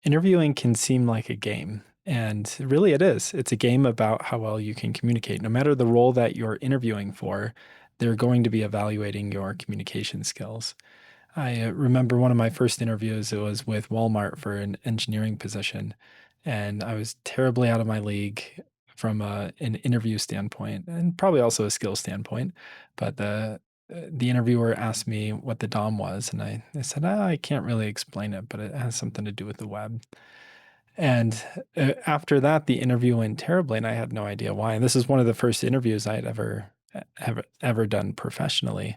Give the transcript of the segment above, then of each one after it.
Interviewing can seem like a game, and really it is. It's a game about how well you can communicate. No matter the role that you're interviewing for, they're going to be evaluating your communication skills. I remember one of my first interviews, it was with Walmart for an engineering position, and I was terribly out of my league from an interview standpoint and probably also a skill standpoint. But the interviewer asked me what the DOM was, and I said, I can't really explain it, but it has something to do with the web. And after that, the interview went terribly, and I had no idea why. And this is one of the first interviews I had ever done professionally.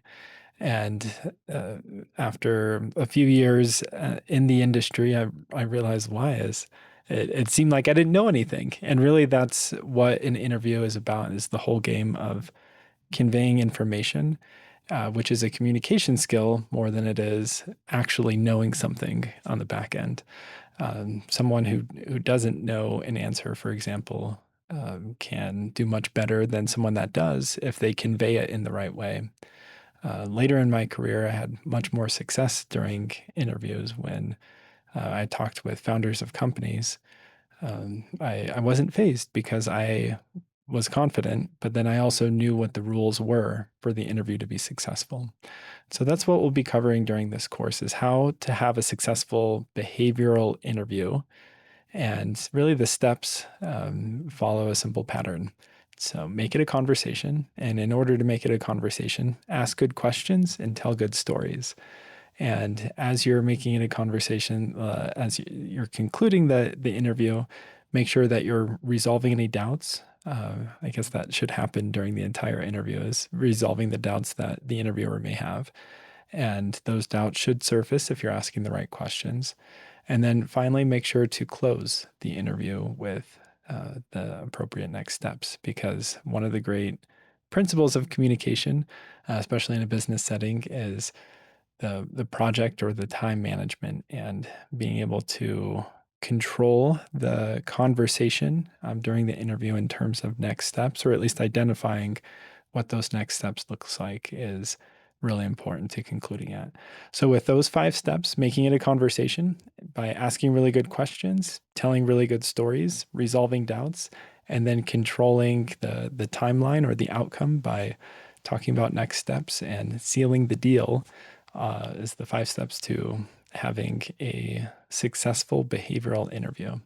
And uh, after a few years in the industry, I realized why is it seemed like I didn't know anything. And really, that's what an interview is about, is the whole game of conveying information, which is a communication skill more than it is actually knowing something on the back end. Someone who doesn't know an answer, for example, can do much better than someone that does if they convey it in the right way. Later in my career, I had much more success during interviews when I talked with founders of companies. I wasn't phased because I was confident, but then I also knew what the rules were for the interview to be successful. So that's what we'll be covering during this course is how to have a successful behavioral interview. And really, the steps follow a simple pattern. So make it a conversation. And in order to make it a conversation, ask good questions and tell good stories. And as you're making it a conversation, as you're concluding the interview, make sure that you're resolving any doubts. I guess that should happen during the entire interview, is resolving the doubts that the interviewer may have. And those doubts should surface if you're asking the right questions. And then finally, make sure to close the interview with the appropriate next steps, because one of the great principles of communication, especially in a business setting, is the project or the time management and being able to control the conversation during the interview in terms of next steps, or at least identifying what those next steps looks like, is really important to concluding at. So with those 5 steps, making it a conversation by asking really good questions, telling really good stories, resolving doubts, and then controlling the timeline or the outcome by talking about next steps and sealing the deal, is the 5 steps to having a successful behavioral interview.